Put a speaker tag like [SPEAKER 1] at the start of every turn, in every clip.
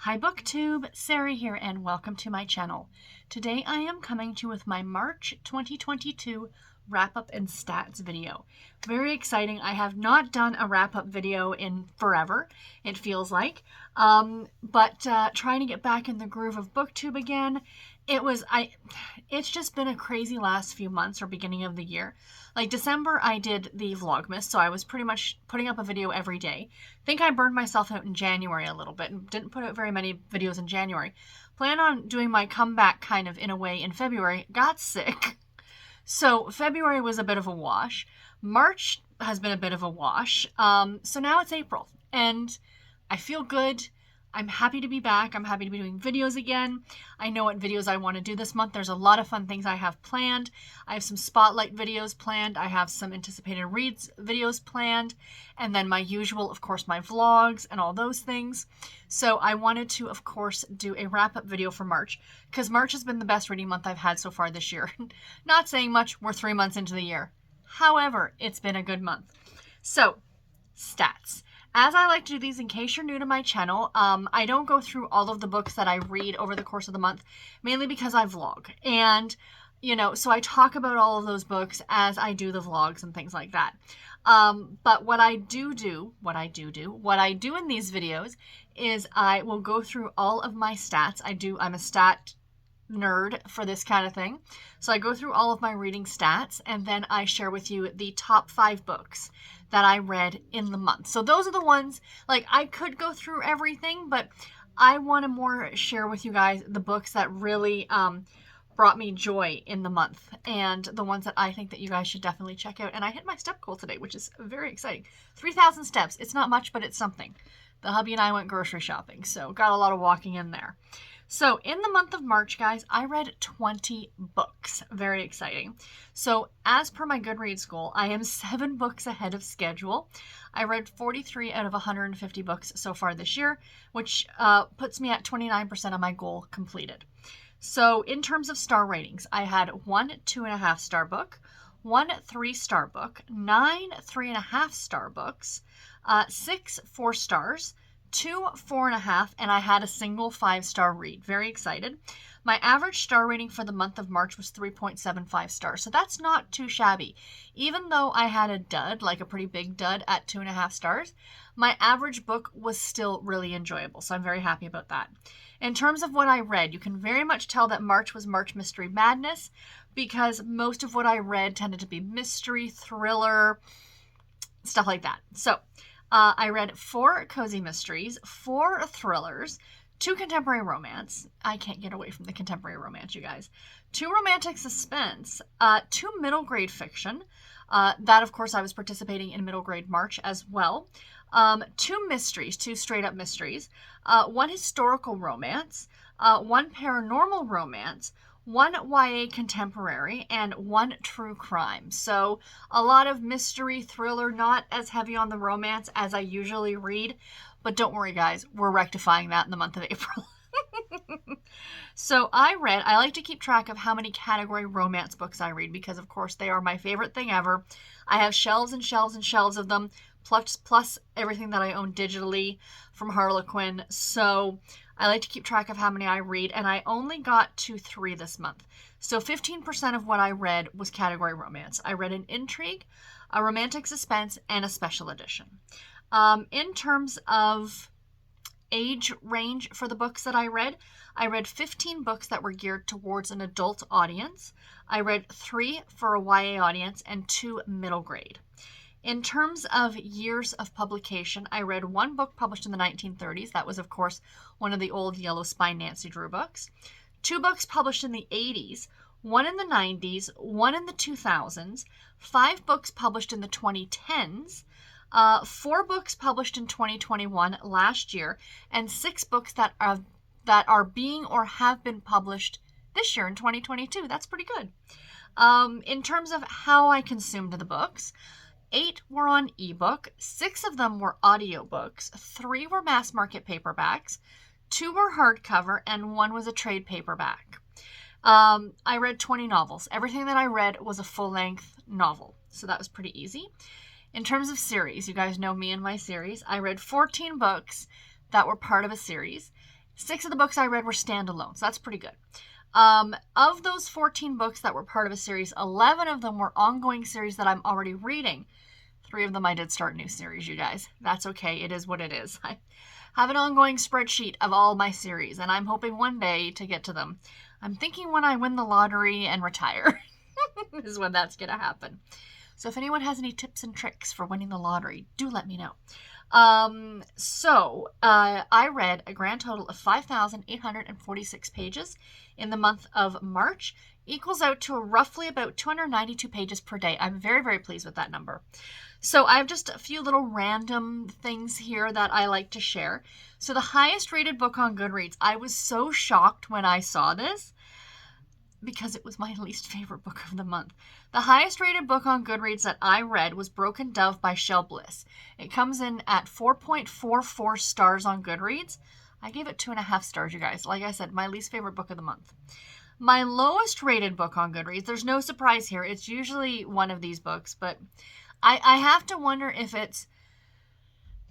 [SPEAKER 1] Hi BookTube, Sarah here and welcome to my channel. Today I am coming to you with my March 2022 wrap-up and stats video. Very exciting. I have not done a wrap-up video in forever, it feels like, but trying to get back in the groove of BookTube again. It's just been a crazy last few months or beginning of the year. Like December, I did the Vlogmas, so I was pretty much putting up a video every day. I think I burned myself out in January a little bit and didn't put out very many videos in January. Plan on doing my comeback kind of in a way in February. Got sick. So February was a bit of a wash. March has been a bit of a wash. So now it's April and I feel good. I'm happy to be back. I'm happy to be doing videos again. I know what videos I want to do this month. There's a lot of fun things I have planned. I have some spotlight videos planned. I have some anticipated reads videos planned. And then my usual, of course, my vlogs and all those things. So I wanted to, of course, do a wrap-up video for March because March has been the best reading month I've had so far this year. Not saying much. We're 3 months into the year. However, it's been a good month. So, stats. As I like to do these, in case you're new to my channel, I don't go through all of the books that I read over the course of the month, mainly because I vlog. And, so I talk about all of those books as I do the vlogs and things like that. But what I do in these videos is I will go through all of my stats. I'm a stat nerd for this kind of thing. So I go through all of my reading stats and then I share with you the top 5 books that I read in the month. So those are the ones, like I could go through everything, but I want to more share with you guys the books that really brought me joy in the month and the ones that I think that you guys should definitely check out. And I hit my step goal today, which is very exciting. 3,000 steps. It's not much, but it's something. The hubby and I went grocery shopping, so got a lot of walking in there. So in the month of March, guys, I read 20 books. Very exciting. So as per my Goodreads goal, I am 7 books ahead of schedule. I read 43 out of 150 books so far this year, which puts me at 29% of my goal completed. So in terms of star ratings, I had 1 2.5 star book, 1 3-star book, 9 3.5 star books, 6 4 stars, 2 4.5, and I had a single 5-star read. Very excited. My average star rating for the month of March was 3.75 stars, so that's not too shabby. Even though I had a dud, like a pretty big dud at 2.5 stars, my average book was still really enjoyable, so I'm very happy about that. In terms of what I read, you can very much tell that March was March Mystery Madness because most of what I read tended to be mystery, thriller, stuff like that. So I read 4 cozy mysteries, 4 thrillers, 2 contemporary romance. I can't get away from the contemporary romance, you guys. 2 romantic suspense, 2 middle grade fiction. That, of course, I was participating in middle grade March as well. 2 mysteries, 2 straight up mysteries, 1 historical romance, 1 paranormal romance, 1 YA contemporary, and 1 true crime. So a lot of mystery, thriller, not as heavy on the romance as I usually read. But don't worry, guys, we're rectifying that in the month of April. So I like to keep track of how many category romance books I read because, of course, they are my favorite thing ever. I have shelves and shelves and shelves of them, plus everything that I own digitally from Harlequin. So I like to keep track of how many I read, and I only got to 3 this month. So 15% of what I read was category romance. I read an intrigue, a romantic suspense, and a special edition. In terms of age range for the books that I read 15 books that were geared towards an adult audience. I read 3 for a YA audience and 2 middle grade. In terms of years of publication, I read 1 book published in the 1930s. That was, of course, one of the old Yellow Spine Nancy Drew books. 2 books published in the 80s, 1 in the 90s, 1 in the 2000s, 5 books published in the 2010s, 4 books published in 2021 last year, and 6 books that are being or have been published this year in 2022. That's pretty good. In terms of how I consumed the books, 8 were on ebook, 6 of them were audiobooks, 3 were mass market paperbacks, 2 were hardcover, and 1 was a trade paperback. I read 20 novels. Everything that I read was a full-length novel, so that was pretty easy. In terms of series, you guys know me and my series. I read 14 books that were part of a series, 6 of the books I read were standalone, so that's pretty good. Of those 14 books that were part of a series, 11 of them were ongoing series that I'm already reading. 3 of them I did start new series, you guys. That's okay. It is what it is. I have an ongoing spreadsheet of all my series, and I'm hoping one day to get to them. I'm thinking when I win the lottery and retire is when that's going to happen. So if anyone has any tips and tricks for winning the lottery, do let me know. I read a grand total of 5,846 pages in the month of March, equals out to roughly about 292 pages per day. I'm very, very pleased with that number. So I have just a few little random things here that I like to share. So the highest rated book on Goodreads, I was so shocked when I saw this because it was my least favorite book of the month. The highest rated book on Goodreads that I read was Broken Dove by Shel Bliss. It comes in at 4.44 stars on Goodreads. I gave it 2.5 stars, you guys. Like I said, my least favorite book of the month. My lowest rated book on Goodreads, there's no surprise here. It's usually one of these books, but I have to wonder if it's,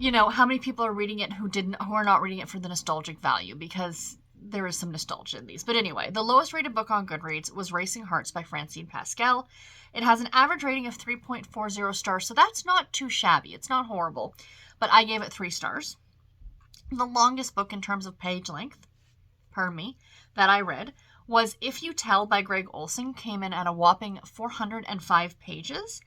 [SPEAKER 1] how many people are reading it who are not reading it for the nostalgic value, because there is some nostalgia in these. But anyway, the lowest rated book on Goodreads was Racing Hearts by Francine Pascal. It has an average rating of 3.40 stars, so that's not too shabby. It's not horrible, but I gave it 3 stars. The longest book in terms of page length, that I read was If You Tell by Greg Olson, came in at a whopping 405 pages.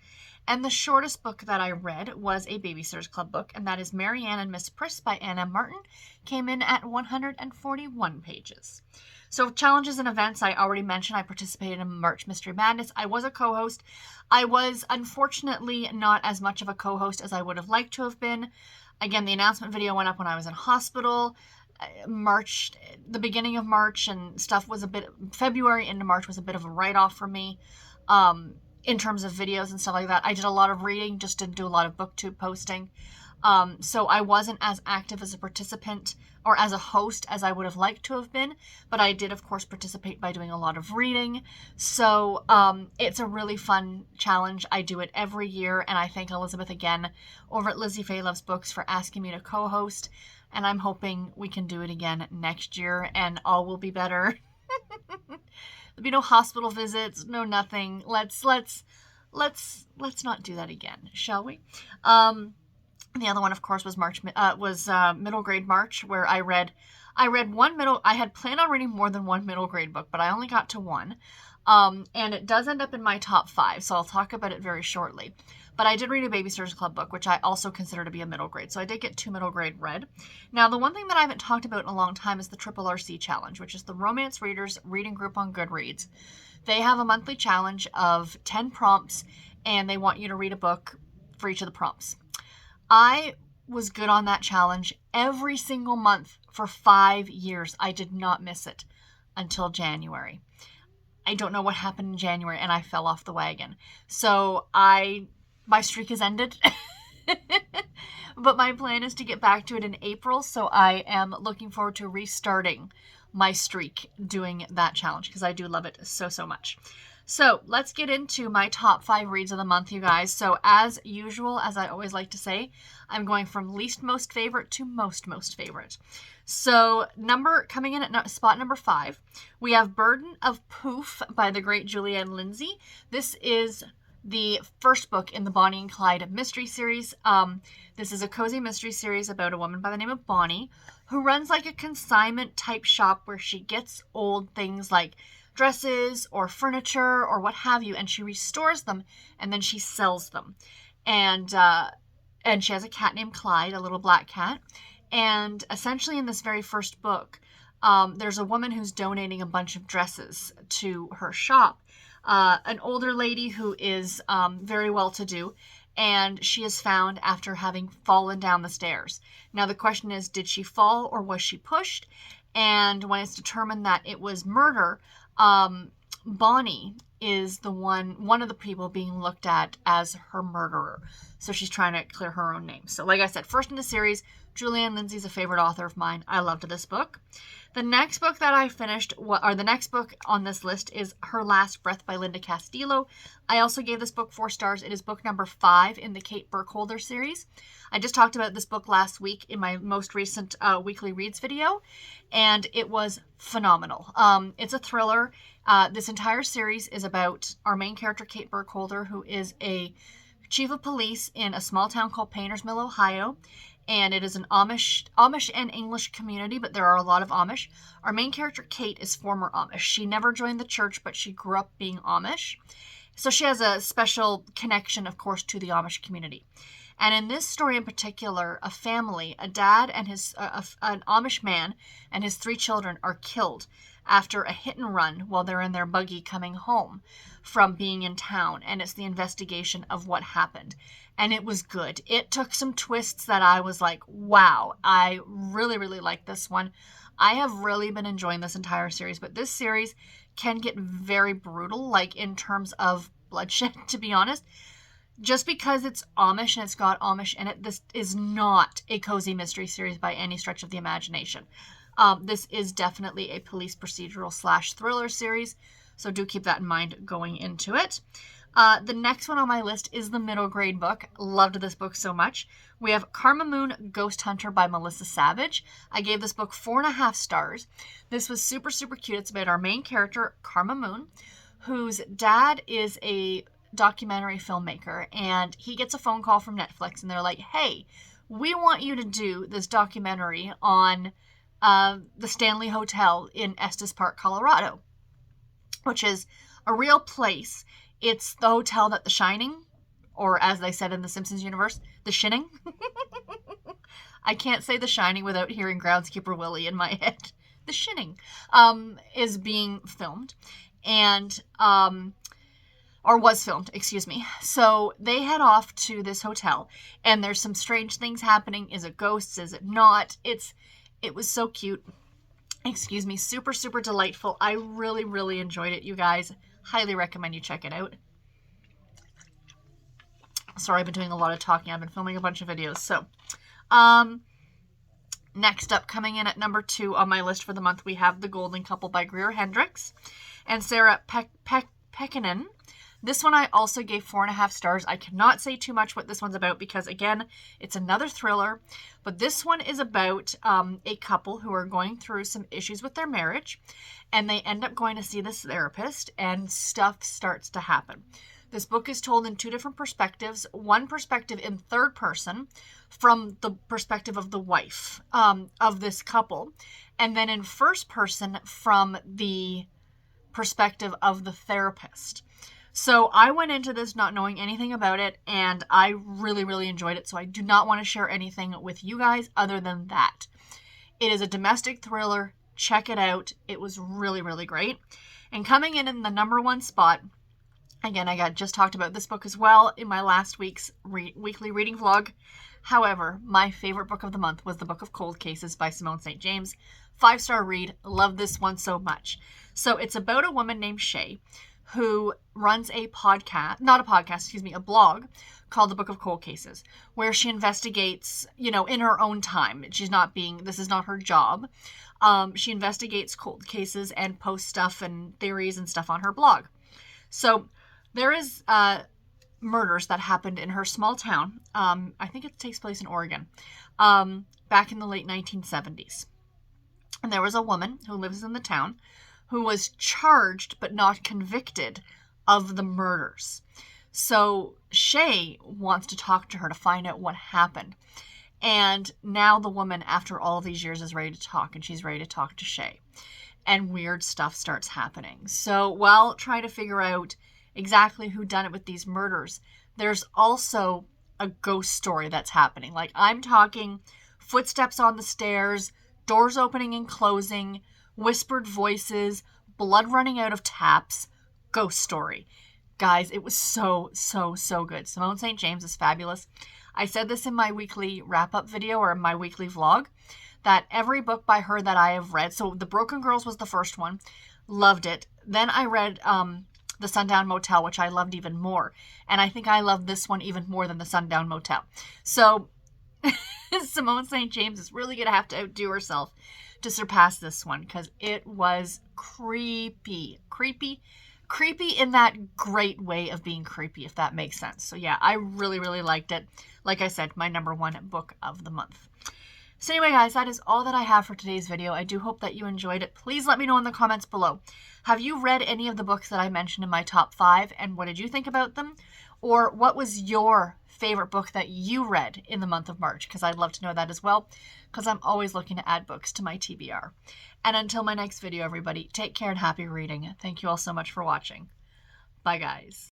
[SPEAKER 1] And the shortest book that I read was a Babysitter's Club book, and that is Marianne and Miss Priss by Anna Martin, came in at 141 pages. So challenges and events, I already mentioned. I participated in March Mystery Madness. I was a co-host. I was unfortunately not as much of a co-host as I would have liked to have been. Again, the announcement video went up when I was in hospital. The beginning of March and stuff was February into March was a bit of a write-off for me. In terms of videos and stuff like that. I did a lot of reading, just didn't do a lot of booktube posting. So I wasn't as active as a participant or as a host as I would have liked to have been, but I did, of course, participate by doing a lot of reading. So it's a really fun challenge. I do it every year, and I thank Elizabeth again over at Lizzie Faye Loves Books for asking me to co-host, and I'm hoping we can do it again next year, and all will be better. There'll be no hospital visits, no nothing. Let's not do that again, shall we? The other one, of course, was middle grade March, where I read one middle. I had planned on reading more than one middle grade book, but I only got to one. And it does end up in my top 5, so I'll talk about it very shortly. But I did read a Babysitter's Club book, which I also consider to be a middle grade. So I did get 2 middle grade read. Now, the one thing that I haven't talked about in a long time is the Triple RC Challenge, which is the Romance Readers Reading Group on Goodreads. They have a monthly challenge of 10 prompts, and they want you to read a book for each of the prompts. I was good on that challenge every single month for 5 years. I did not miss it until January. I don't know what happened in January, and I fell off the wagon. So my streak has ended, but my plan is to get back to it in April, so I am looking forward to restarting my streak doing that challenge because I do love it so, so much. So let's get into my top 5 reads of the month, you guys. So as usual, as I always like to say, I'm going from least most favorite to most favorite. So coming in at spot number 5, we have Burden of Poof by the great Julianne Lindsay. This is the first book in the Bonnie and Clyde mystery series. This is a cozy mystery series about a woman by the name of Bonnie who runs like a consignment type shop where she gets old things like dresses or furniture or what have you, and she restores them and then she sells them. And she has a cat named Clyde, a little black cat. And essentially in this very first book, there's a woman who's donating a bunch of dresses to her shop. An older lady who is very well-to-do, and she is found after having fallen down the stairs. Now, the question is, did she fall or was she pushed? And when it's determined that it was murder, Bonnie is one of the people being looked at as her murderer. So she's trying to clear her own name. So like I said, first in the series, Julianne Lindsay's a favorite author of mine. I loved this book. The next book that I finished, or the next book on this list, is Her Last Breath by Linda Castillo. I also gave this book 4 stars. It is book number 5 in the Kate Burkholder series. I just talked about this book last week in my most recent weekly reads video, and it was phenomenal. It's a thriller. This entire series is about our main character, Kate Burkholder, who is a chief of police in a small town called Painters Mill, Ohio. And it is an Amish and English community, but there are a lot of Amish. Our main character, Kate, is former Amish. She never joined the church, but she grew up being Amish. So she has a special connection, of course, to the Amish community. And in this story in particular, a family, a dad and an Amish man and his 3 children are killed after a hit and run while they're in their buggy coming home from being in town. And it's the investigation of what happened. And it was good. It took some twists that I was like, wow, I really, really like this one. I have really been enjoying this entire series, but this series can get very brutal, like in terms of bloodshed, to be honest. Just because it's Amish and it's got Amish in it, this is not a cozy mystery series by any stretch of the imagination. This is definitely a police procedural / thriller series, so do keep that in mind going into it. The next one on my list is the middle grade book. Loved this book so much. We have Karma Moon Ghost Hunter by Melissa Savage. I gave this book 4.5 stars. This was super, super cute. It's about our main character, Karma Moon, whose dad is a documentary filmmaker, and he gets a phone call from Netflix, and they're like, hey, we want you to do this documentary on the Stanley Hotel in Estes Park, Colorado, which is a real place. It's the hotel that The Shining, or as they said in the Simpsons universe, The Shinning. I can't say The Shining without hearing Groundskeeper Willie in my head. The Shinning is being filmed, and or was filmed, excuse me. So they head off to this hotel, and there's some strange things happening. Is it ghosts? Is it not? It was so cute. Excuse me, super, super delightful. I really, really enjoyed it, you guys. Highly recommend you check it out. Sorry, I've been doing a lot of talking. I've been filming a bunch of videos. So, next up, coming in at number 2 on my list for the month, we have The Golden Couple by Greer Hendricks and Sarah Pekkanen. This one I also gave 4.5 stars. I cannot say too much what this one's about because, again, it's another thriller. But this one is about a couple who are going through some issues with their marriage, and they end up going to see this therapist, and stuff starts to happen. This book is told in 2 different perspectives. One perspective in third person from the perspective of the wife of this couple, and then in first person from the perspective of the therapist. So I went into this not knowing anything about it, and I really, really enjoyed it. So I do not want to share anything with you guys other than that. It is a domestic thriller. Check it out. It was really, really great. And coming in the number 1 spot, again, I just talked about this book as well in my last week's weekly reading vlog. However, my favorite book of the month was The Book of Cold Cases by Simone St. James. 5-star read. Love this one so much. So it's about a woman named Shay who runs a blog called The Book of Cold Cases, where she investigates, in her own time. This is not her job. She investigates cold cases and posts stuff and theories and stuff on her blog. So there is murders that happened in her small town. I think it takes place in Oregon, back in the late 1970s. And there was a woman who lives in the town who was charged but not convicted of the murders. So Shay wants to talk to her to find out what happened. And now the woman, after all these years, is ready to talk, and she's ready to talk to Shay. And weird stuff starts happening. So while trying to figure out exactly who done it with these murders, there's also a ghost story that's happening. Like, I'm talking footsteps on the stairs, doors opening and closing, whispered voices, blood running out of taps, ghost story. Guys, it was so, so, so good. Simone St. James is fabulous. I said this in my weekly wrap-up video or in my weekly vlog, that every book by her that I have read, so The Broken Girls was the first one, loved it. Then I read The Sundown Motel, which I loved even more. And I think I love this one even more than The Sundown Motel. So Simone St. James is really going to have to outdo herself to surpass this one because it was creepy. Creepy in that great way of being creepy, if that makes sense. So yeah, I really, really liked it. Like I said, my #1 book of the month. So anyway, guys, that is all that I have for today's video. I do hope that you enjoyed it. Please let me know in the comments below. Have you read any of the books that I mentioned in my top 5, and what did you think about them? Or what was your favorite book that you read in the month of March? Because I'd love to know that as well, because I'm always looking to add books to my TBR. And until my next video, everybody, take care and happy reading. Thank you all so much for watching. Bye, guys.